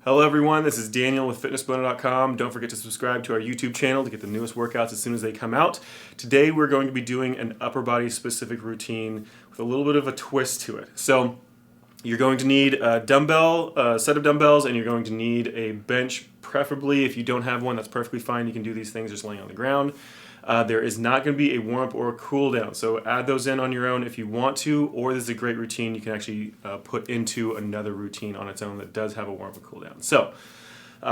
Hello everyone, this is Daniel with fitnessblender.com. Don't forget to subscribe to our YouTube channel to get the newest workouts as soon as they come out. Today we're going to be doing an upper body specific routine with a little bit of a twist to it. So you're going to need a set of dumbbells, and you're going to need a bench, preferably. If you don't have one, that's perfectly fine. You can do these things just laying on the ground. There is not going to be a warm-up or a cool-down, so add those in on your own if you want to, or this is a great routine you can actually put into another routine on its own that does have a warm-up and cool-down. So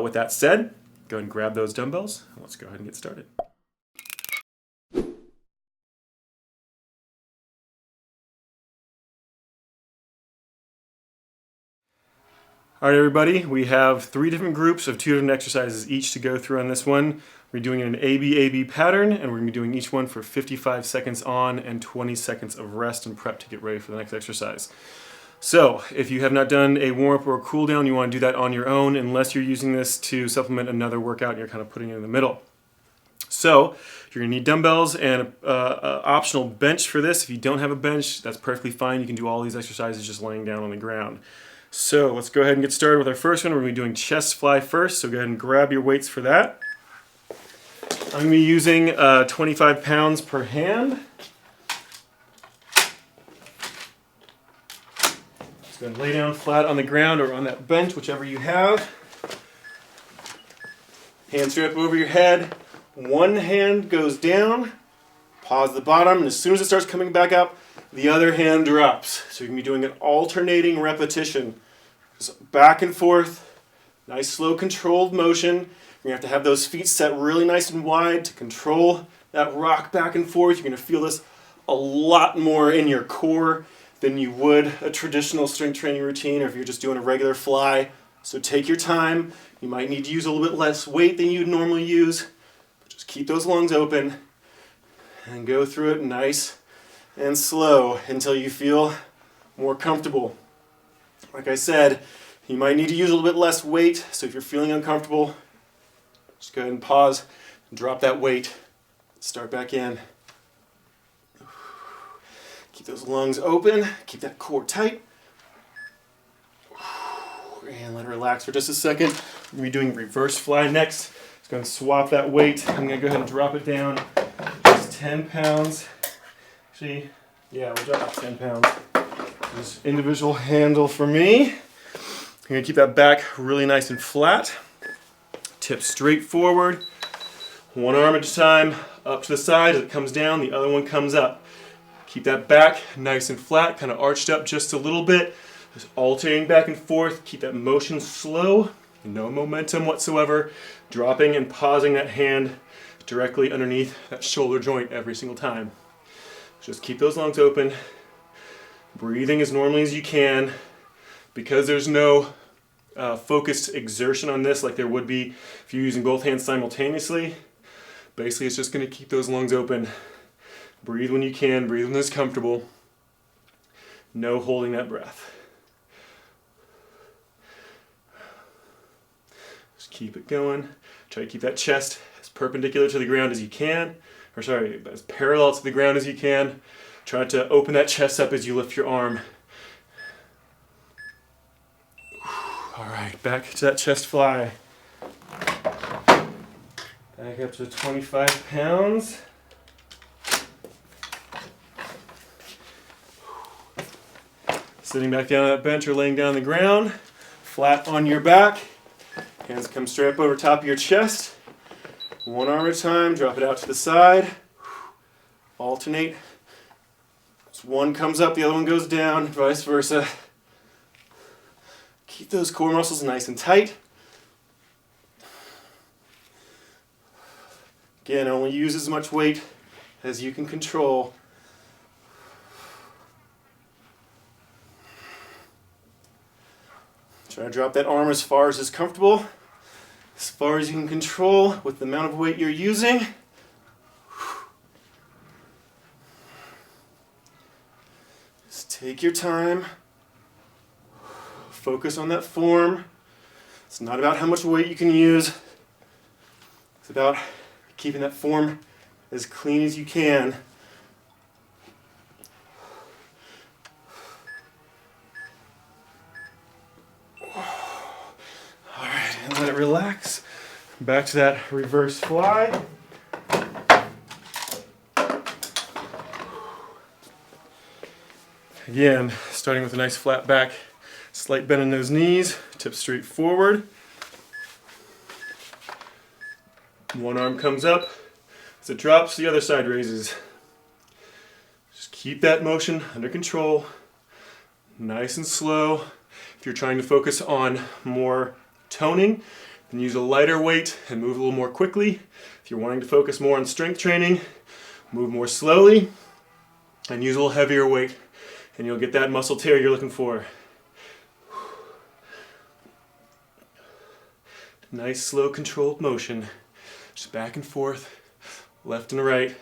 with that said, go ahead and grab those dumbbells, and let's go ahead and get started. All right, everybody, we have 3 different groups of 2 different exercises each to go through on this one. We're doing an AB-AB pattern, and we're going to be doing each one for 55 seconds on and 20 seconds of rest and prep to get ready for the next exercise. So, if you have not done a warm-up or a cool-down, you want to do that on your own unless you're using this to supplement another workout and you're kind of putting it in the middle. So, you're going to need dumbbells and an optional bench for this. If you don't have a bench, that's perfectly fine. You can do all these exercises just laying down on the ground. So let's go ahead and get started with our first one. We're going to be doing chest fly first, so go ahead and grab your weights for that. I'm going to be using 25 pounds per hand. Just going to lay down flat on the ground or on that bench, whichever you have. Hands straight up over your head. One hand goes down, pause the bottom, and as soon as it starts coming back up, the other hand drops. So you're going to be doing an alternating repetition. Just back and forth, nice slow controlled motion. You're going to have those feet set really nice and wide to control that rock back and forth. You're going to feel this a lot more in your core than you would a traditional strength training routine or if you're just doing a regular fly. So take your time. You might need to use a little bit less weight than you'd normally use. But just keep those lungs open and go through it nice and slow until you feel more comfortable. Like I said, you might need to use a little bit less weight, so if you're feeling uncomfortable, just go ahead and pause and drop that weight. Start back in. Keep those lungs open, keep that core tight. And let it relax for just a second. We're going to be doing reverse fly next. Just going to swap that weight. I'm going to go ahead and drop it down. Just 10 pounds. Actually, yeah, we'll drop it 10 pounds. This individual handle for me. You're going to keep that back really nice and flat. Tip straight forward. One arm at a time, up to the side. As it comes down, the other one comes up. Keep that back nice and flat, kind of arched up just a little bit. Just alternating back and forth. Keep that motion slow. No momentum whatsoever. Dropping and pausing that hand directly underneath that shoulder joint every single time. Just keep those lungs open, breathing as normally as you can. Because there's no focused exertion on this like there would be if you're using both hands simultaneously. Basically, it's just going to keep those lungs open. Breathe when you can, breathe when it's comfortable. No holding that breath. Just keep it going. Try to keep that chest as perpendicular to the ground as you can. As parallel to the ground as you can. Try to open that chest up as you lift your arm. All right, back to that chest fly. Back up to 25 pounds. Sitting back down on that bench or laying down on the ground, flat on your back. Hands come straight up over top of your chest. One arm at a time, drop it out to the side. Alternate. As one comes up, the other one goes down, vice versa. Keep those core muscles nice and tight. Again, only use as much weight as you can control. Try to drop that arm as far as is comfortable, as far as you can control with the amount of weight you're using. Just take your time. Focus on that form. It's not about how much weight you can use. It's about keeping that form as clean as you can. relax. Back to that reverse fly. Again, starting with a nice flat back, slight bend in those knees, tip straight forward. One arm comes up, as it drops, the other side raises. Just keep that motion under control, nice and slow. If you're trying to focus on more toning, then use a lighter weight and move a little more quickly. If you're wanting to focus more on strength training, move more slowly and use a little heavier weight, and you'll get that muscle tear you're looking for. Nice, slow, controlled motion. Just back and forth, left and right.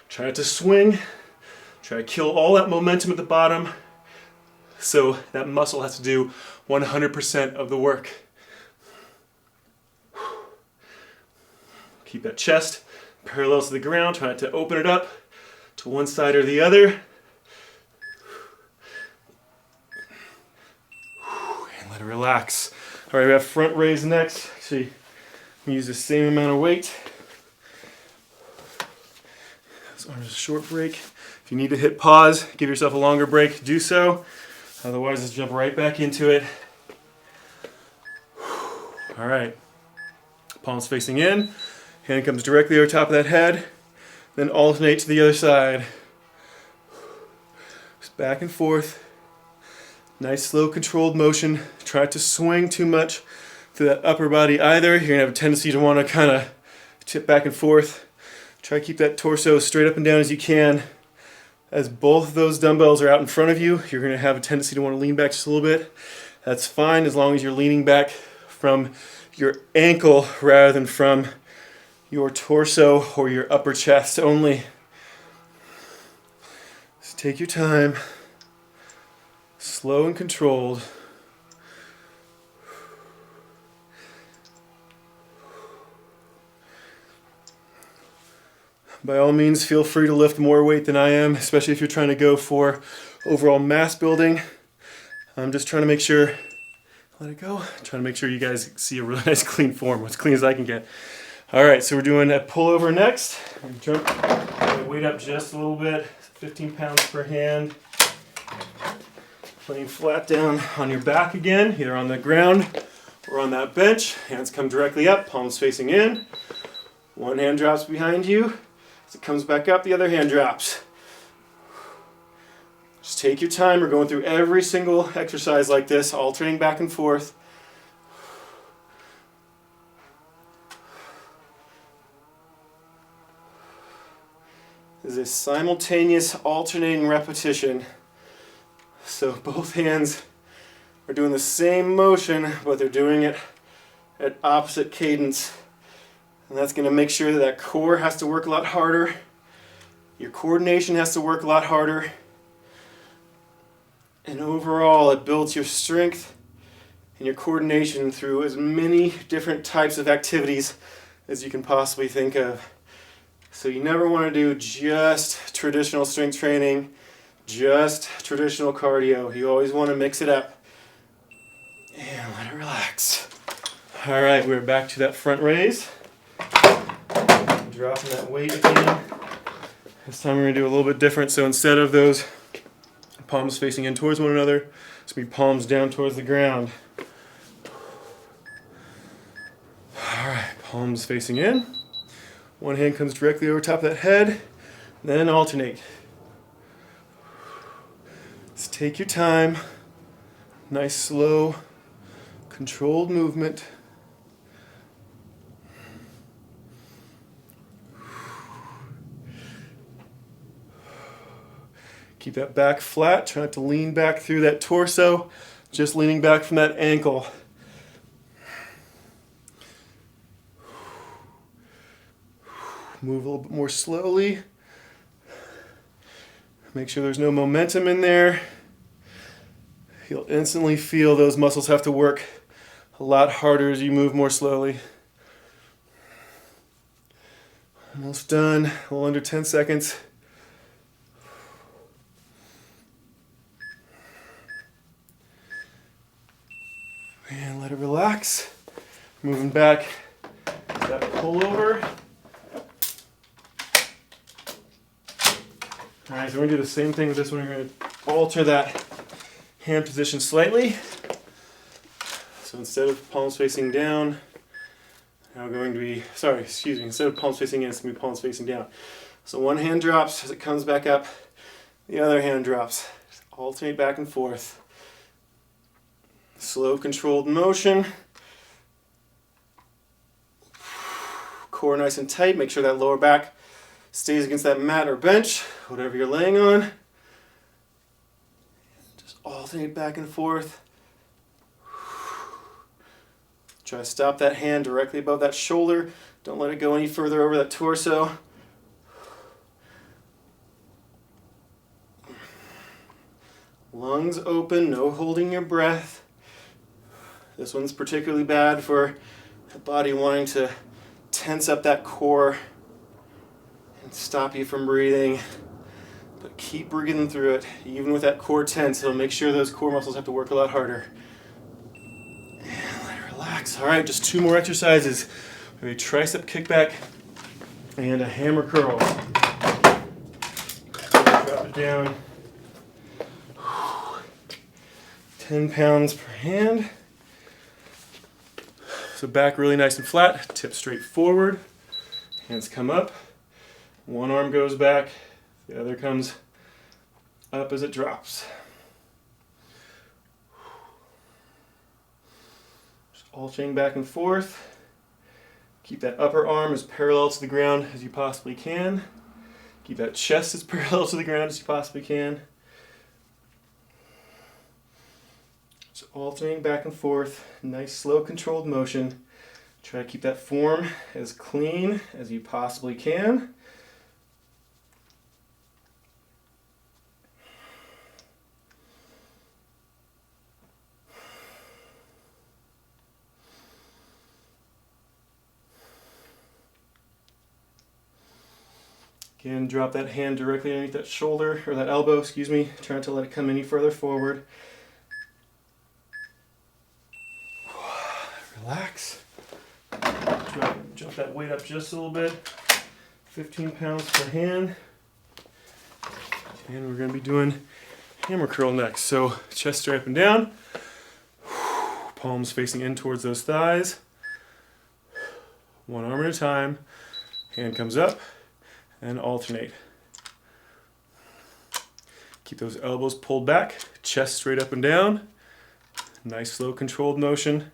Try not to swing. Try to kill all that momentum at the bottom so that muscle has to do 100% of the work. Keep that chest parallel to the ground. Try not to open it up to one side or the other. And let it relax. All right, we have front raise next. Actually, use the same amount of weight. This arm is a short break. If you need to hit pause, give yourself a longer break, do so. Otherwise, let's jump right back into it. All right, palms facing in. Hand comes directly over top of that head. Then alternate to the other side. Just back and forth. Nice, slow, controlled motion. Try not to swing too much through that upper body either. You're going to have a tendency to want to kind of tip back and forth. Try to keep that torso straight up and down as you can. As both of those dumbbells are out in front of you, you're going to have a tendency to want to lean back just a little bit. That's fine as long as you're leaning back from your ankle rather than from your torso or your upper chest only. Just take your time, slow and controlled. By all means, feel free to lift more weight than I am, especially if you're trying to go for overall mass building. I'm just trying to make sure, let it go, trying to make sure you guys see a really nice clean form, as clean as I can get. All right, so we're doing a pullover next. Jump the weight up just a little bit, 15 pounds per hand. Laying flat down on your back again, either on the ground or on that bench. Hands come directly up, palms facing in. One hand drops behind you. As it comes back up, the other hand drops. Just take your time. We're going through every single exercise like this, alternating back and forth. This is a simultaneous alternating repetition. So both hands are doing the same motion, but they're doing it at opposite cadence. And that's going to make sure that that core has to work a lot harder. Your coordination has to work a lot harder. And overall, it builds your strength and your coordination through as many different types of activities as you can possibly think of. So you never want to do just traditional strength training, just traditional cardio. You always want to mix it up. And let it relax. All right, we're back to that front raise. Dropping that weight again. This time we're going to do a little bit different. So instead of those palms facing in towards one another, it's going to be palms down towards the ground. All right, palms facing in. One hand comes directly over top of that head, then alternate. Just take your time. Nice, slow, controlled movement. Keep that back flat. Try not to lean back through that torso. Just leaning back from that ankle. Move a little bit more slowly. Make sure there's no momentum in there. You'll instantly feel those muscles have to work a lot harder as you move more slowly. Almost done. A little under 10 seconds. And let it relax. Moving back to that pullover. All right, so we're gonna do the same thing with this one. We're gonna alter that hand position slightly. So instead of palms facing down, now we're going to be, instead of palms facing in, it's gonna be palms facing down. So one hand drops as it comes back up, the other hand drops. Just alternate back and forth. Slow, controlled motion. Core nice and tight. Make sure that lower back stays against that mat or bench, whatever you're laying on. Just alternate back and forth. Try to stop that hand directly above that shoulder. Don't let it go any further over that torso. Lungs open, no holding your breath. This one's particularly bad for the body wanting to tense up that core and stop you from breathing. But keep breathing through it. Even with that core tense, it'll make sure those core muscles have to work a lot harder. And let it relax. All right, just 2 more exercises. Maybe tricep kickback and a hammer curl. Drop it down. 10 pounds per hand. So back really nice and flat, tip straight forward, hands come up, one arm goes back, the other comes up as it drops. Just alternating back and forth. Keep that upper arm as parallel to the ground as you possibly can. Keep that chest as parallel to the ground as you possibly can. Alternating back and forth, nice slow controlled motion. Try to keep that form as clean as you possibly can. Again, drop that hand directly underneath that shoulder, or that elbow, excuse me. Try not to let it come any further forward. Relax. Jump that weight up just a little bit. 15 pounds per hand. And we're going to be doing hammer curl next. So chest straight up and down. Palms facing in towards those thighs. One arm at a time. Hand comes up and alternate. Keep those elbows pulled back. Chest straight up and down. Nice slow controlled motion.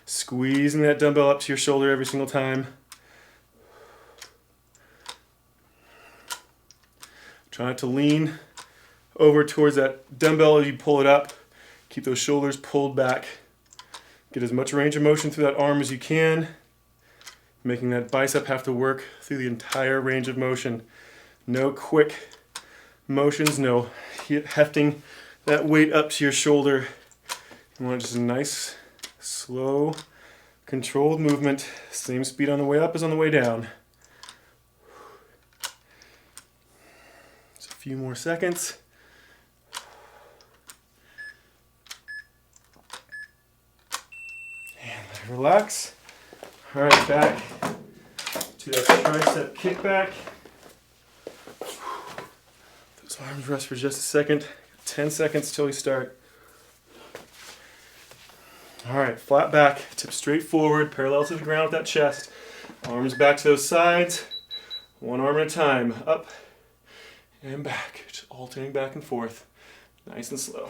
Squeezing that dumbbell up to your shoulder every single time. Try not to lean over towards that dumbbell as you pull it up. Keep those shoulders pulled back. Get as much range of motion through that arm as you can, making that bicep have to work through the entire range of motion. No quick motions, no hefting that weight up to your shoulder. You want just a nice, slow, controlled movement. Same speed on the way up as on the way down. Just a few more seconds. And let it relax. All right, back to that tricep kickback. Those arms rest for just a second. 10 seconds till we start. All right, flat back, tip straight forward, parallel to the ground with that chest. Arms back to those sides, one arm at a time, up and back, just alternating back and forth, nice and slow.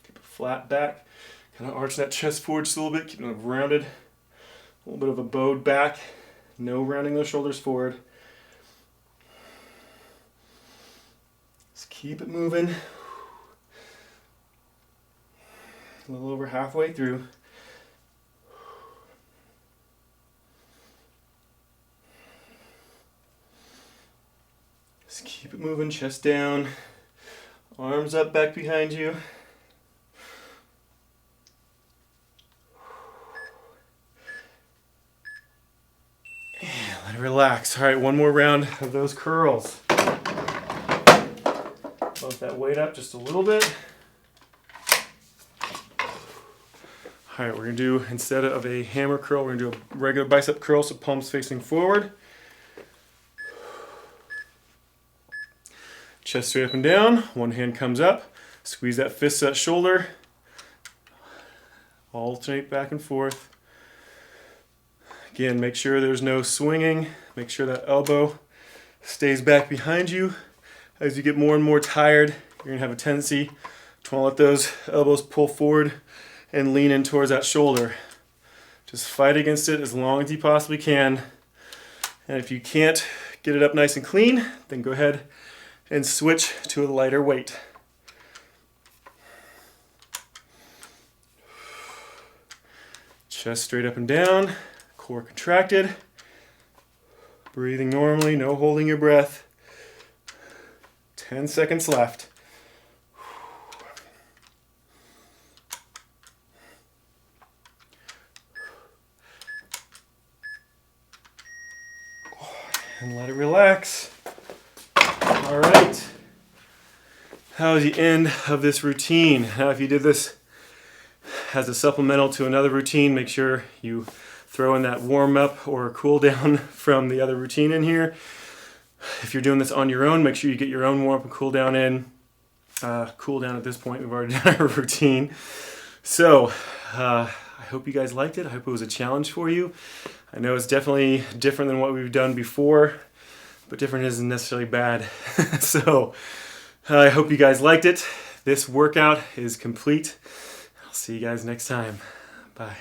Keep it flat back, kind of arch that chest forward just a little bit, keeping it rounded. A little bit of a bowed back, no rounding those shoulders forward. Just keep it moving. A little over halfway through. Just keep it moving, chest down, arms up back behind you. relax. All right, one more round of those curls. Bump that weight up just a little bit. All right, we're gonna do, instead of a hammer curl, we're gonna do a regular bicep curl, so palms facing forward. Chest straight up and down, one hand comes up, squeeze that fist to that shoulder, alternate back and forth. Again, make sure there's no swinging, make sure that elbow stays back behind you. As you get more and more tired, you're gonna have a tendency to want to let those elbows pull forward and lean in towards that shoulder. Just fight against it as long as you possibly can. And if you can't get it up nice and clean, then go ahead and switch to a lighter weight. Chest straight up and down, core contracted. Breathing normally, no holding your breath. 10 seconds left. And let it relax. All right. That was the end of this routine. Now, if you did this as a supplemental to another routine, make sure you throw in that warm up or cool down from the other routine in here. If you're doing this on your own, make sure you get your own warm up and cool down in. Cool down at this point, we've already done our routine. So, I hope you guys liked it. I hope it was a challenge for you. I know it's definitely different than what we've done before, but different isn't necessarily bad. So, I hope you guys liked it. This workout is complete. I'll see you guys next time. Bye.